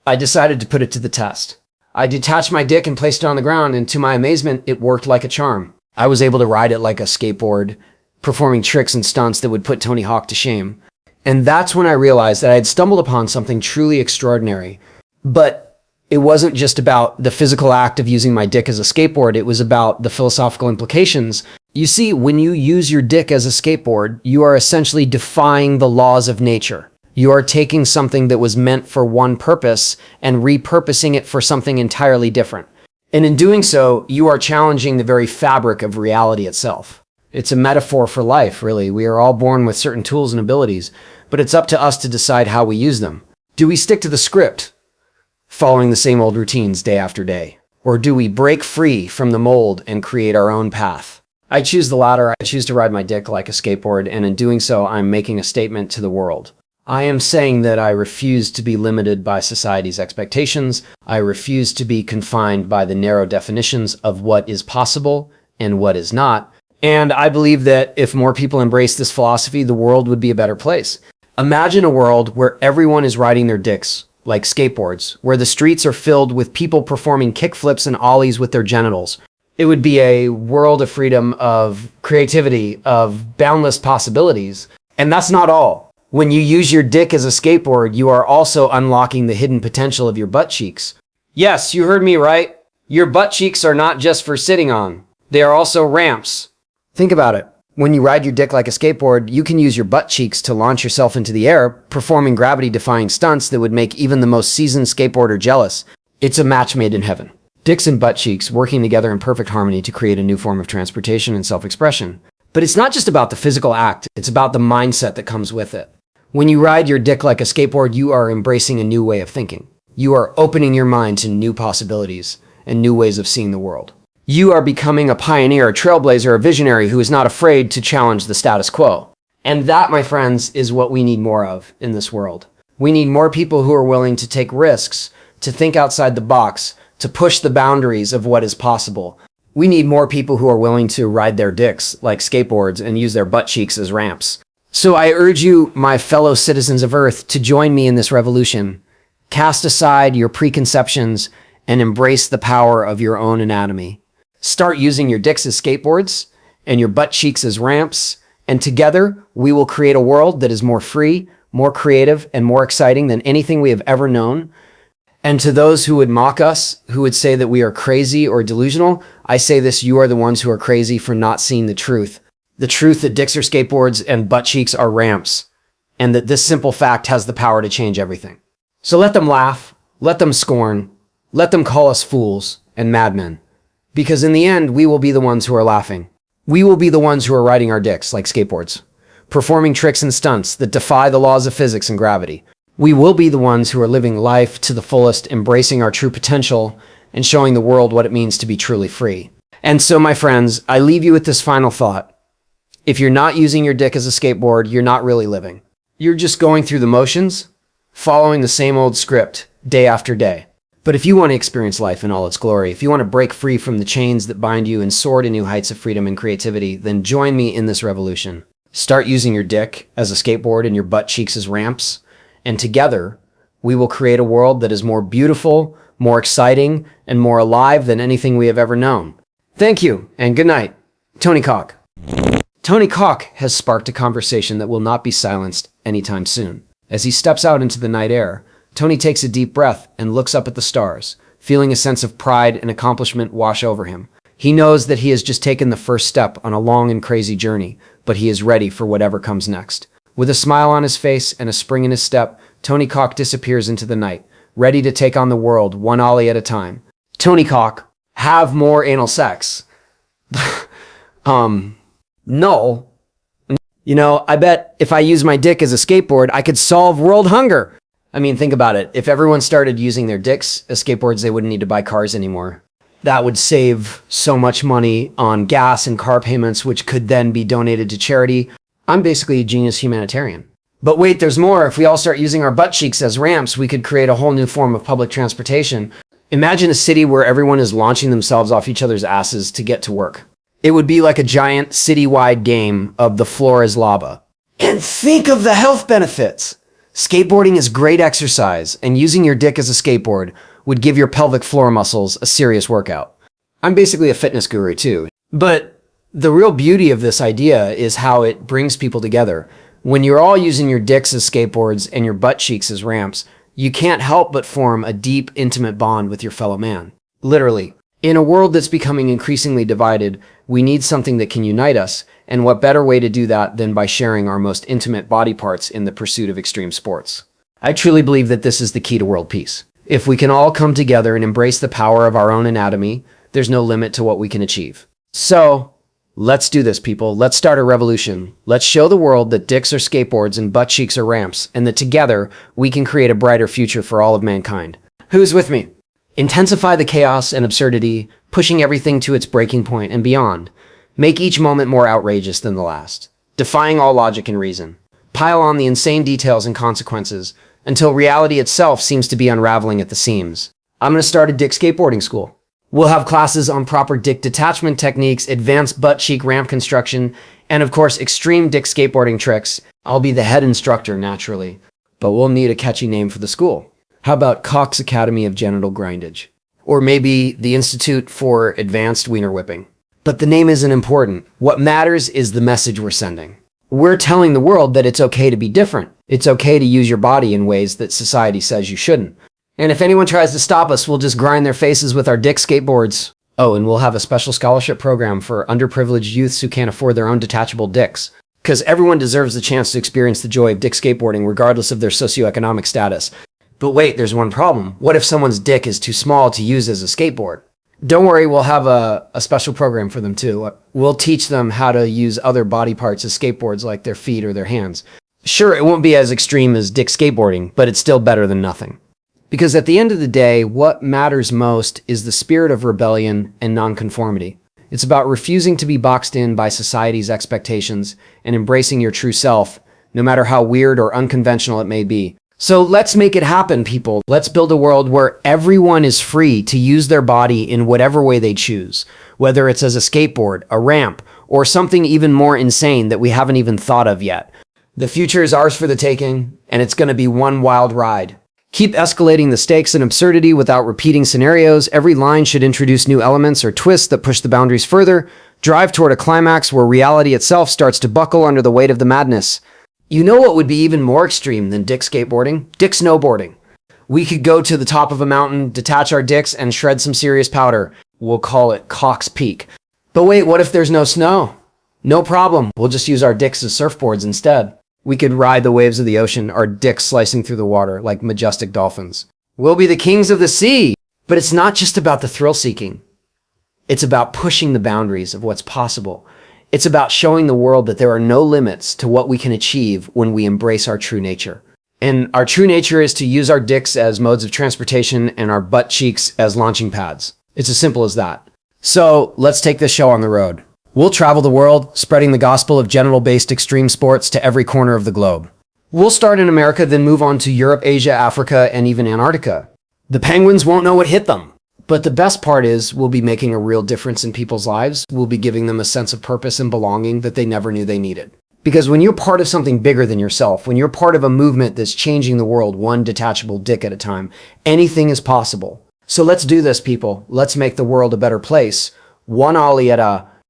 I decided to put it to the test. I detached my dick and placed it on the ground, and to my amazement, it worked like a charm. I was able to ride it like a skateboard, performing tricks and stunts that would put Tony Hawk to shame. And that's when I realized that I had stumbled upon something truly extraordinary. But it wasn't just about the physical act of using my dick as a skateboard, it was about the philosophical implications. You see, when you use your dick as a skateboard, you are essentially defying the laws of nature. You are taking something that was meant for one purpose and repurposing it for something entirely different. And in doing so, you are challenging the very fabric of reality itself. It's a metaphor for life, really. We are all born with certain tools and abilities, but it's up to us to decide how we use them. Do we stick to the script, following the same old routines day after day? Or do we break free from the mold and create our own path? I choose the latter. I choose to ride my dick like a skateboard, and in doing so, I'm making a statement to the world. I am saying that I refuse to be limited by society's expectations. I refuse to be confined by the narrow definitions of what is possible and what is not. And I believe that if more people embrace this philosophy, the world would be a better place. Imagine a world where everyone is riding their dicks like skateboards, where the streets are filled with people performing kickflips and ollies with their genitals. It would be a world of freedom, of creativity, of boundless possibilities. And that's not all. When you use your dick as a skateboard, you are also unlocking the hidden potential of your butt cheeks. Yes, you heard me right. Your butt cheeks are not just for sitting on. They are also ramps. Think about it. When you ride your dick like a skateboard, you can use your butt cheeks to launch yourself into the air, performing gravity-defying stunts that would make even the most seasoned skateboarder jealous. It's a match made in heaven. Dicks and butt cheeks working together in perfect harmony to create a new form of transportation and self-expression. But it's not just about the physical act, it's about the mindset that comes with it. When you ride your dick like a skateboard, you are embracing a new way of thinking. You are opening your mind to new possibilities and new ways of seeing the world. You are becoming a pioneer, a trailblazer, a visionary who is not afraid to challenge the status quo. And that, my friends, is what we need more of in this world. We need more people who are willing to take risks, to think outside the box, to push the boundaries of what is possible. We need more people who are willing to ride their dicks like skateboards and use their butt cheeks as ramps. So I urge you, my fellow citizens of Earth, to join me in this revolution. Cast aside your preconceptions and embrace the power of your own anatomy. Start using your dicks as skateboards and your butt cheeks as ramps, and together we will create a world that is more free, more creative, and more exciting than anything we have ever known. And to those who would mock us, who would say that we are crazy or delusional, I say this: you are the ones who are crazy for not seeing the truth. The truth that dicks are skateboards and butt cheeks are ramps, and that this simple fact has the power to change everything. So let them laugh, let them scorn, let them call us fools and madmen. Because in the end, we will be the ones who are laughing. We will be the ones who are riding our dicks like skateboards, performing tricks and stunts that defy the laws of physics and gravity. We will be the ones who are living life to the fullest, embracing our true potential, and showing the world what it means to be truly free. And so, my friends, I leave you with this final thought. If you're not using your dick as a skateboard, you're not really living. You're just going through the motions, following the same old script day after day. But if you want to experience life in all its glory, if you want to break free from the chains that bind you and soar to new heights of freedom and creativity, then join me in this revolution. Start using your dick as a skateboard and your butt cheeks as ramps, and together we will create a world that is more beautiful, more exciting, and more alive than anything we have ever known. Thank you, and good night. Tony Cawk. Tony Cawk has sparked a conversation that will not be silenced anytime soon. As he steps out into the night air, Tony takes a deep breath and looks up at the stars, feeling a sense of pride and accomplishment wash over him. He knows that he has just taken the first step on a long and crazy journey, but he is ready for whatever comes next. With a smile on his face and a spring in his step, Tony Cawk disappears into the night, ready to take on the world one ollie at a time. Tony Cawk, have more anal sex. No. You know, I bet if I use my dick as a skateboard, I could solve world hunger. I mean, think about it. If everyone started using their dicks as skateboards, they wouldn't need to buy cars anymore. That would save so much money on gas and car payments, which could then be donated to charity. I'm basically a genius humanitarian. But wait, there's more. If we all start using our butt cheeks as ramps, we could create a whole new form of public transportation. Imagine a city where everyone is launching themselves off each other's asses to get to work. It would be like a giant citywide game of the floor is lava. And think of the health benefits. Skateboarding is great exercise, and using your dick as a skateboard would give your pelvic floor muscles a serious workout. I'm basically a fitness guru too, but the real beauty of this idea is how it brings people together. When you're all using your dicks as skateboards and your butt cheeks as ramps, you can't help but form a deep, intimate bond with your fellow man. Literally. In a world that's becoming increasingly divided, we need something that can unite us, and what better way to do that than by sharing our most intimate body parts in the pursuit of extreme sports? I truly believe that this is the key to world peace. If we can all come together and embrace the power of our own anatomy, there's no limit to what we can achieve. So, let's do this, people. Let's start a revolution. Let's show the world that dicks are skateboards and butt cheeks are ramps, and that together we can create a brighter future for all of mankind. Who's with me? Intensify the chaos and absurdity, pushing everything to its breaking point and beyond. Make each moment more outrageous than the last, defying all logic and reason. Pile on the insane details and consequences until reality itself seems to be unraveling at the seams. I'm going to start a dick skateboarding school. We'll have classes on proper dick detachment techniques, advanced butt cheek ramp construction, and of course, extreme dick skateboarding tricks. I'll be the head instructor, naturally, but we'll need a catchy name for the school. How about Cawk's Academy of Genital Grindage? Or maybe the Institute for Advanced Wiener Whipping. But the name isn't important. What matters is the message we're sending. We're telling the world that it's okay to be different. It's okay to use your body in ways that society says you shouldn't. And if anyone tries to stop us, we'll just grind their faces with our dick skateboards. Oh, and we'll have a special scholarship program for underprivileged youths who can't afford their own detachable dicks. Because everyone deserves the chance to experience the joy of dick skateboarding regardless of their socioeconomic status. But wait, there's one problem. What if someone's dick is too small to use as a skateboard? Don't worry, we'll have a special program for them too. We'll teach them how to use other body parts as skateboards like their feet or their hands. Sure, it won't be as extreme as dick skateboarding, but it's still better than nothing. Because at the end of the day, what matters most is the spirit of rebellion and nonconformity. It's about refusing to be boxed in by society's expectations and embracing your true self, no matter how weird or unconventional it may be. So let's make it happen, people. Let's build a world where everyone is free to use their body in whatever way they choose, whether it's as a skateboard, a ramp, or something even more insane that we haven't even thought of yet. The future is ours for the taking, and it's going to be one wild ride. Keep escalating the stakes and absurdity without repeating scenarios. Every line should introduce new elements or twists that push the boundaries further. Drive toward a climax where reality itself starts to buckle under the weight of the madness. You know what would be even more extreme than dick skateboarding? Dick snowboarding. We could go to the top of a mountain, detach our dicks, and shred some serious powder. We'll call it Cawk's Peak. But wait, what if there's no snow? No problem. We'll just use our dicks as surfboards instead. We could ride the waves of the ocean, our dicks slicing through the water like majestic dolphins. We'll be the kings of the sea. But it's not just about the thrill-seeking. It's about pushing the boundaries of what's possible. It's about showing the world that there are no limits to what we can achieve when we embrace our true nature. And our true nature is to use our dicks as modes of transportation and our butt cheeks as launching pads. It's as simple as that. So let's take this show on the road. We'll travel the world, spreading the gospel of genital-based extreme sports to every corner of the globe. We'll start in America, then move on to Europe, Asia, Africa, and even Antarctica. The penguins won't know what hit them. But the best part is we'll be making a real difference in people's lives. We'll be giving them a sense of purpose and belonging that they never knew they needed. Because when you're part of something bigger than yourself, when you're part of a movement that's changing the world one detachable dick at a time, anything is possible. So let's do this, people. Let's make the world a better place. One ollie at a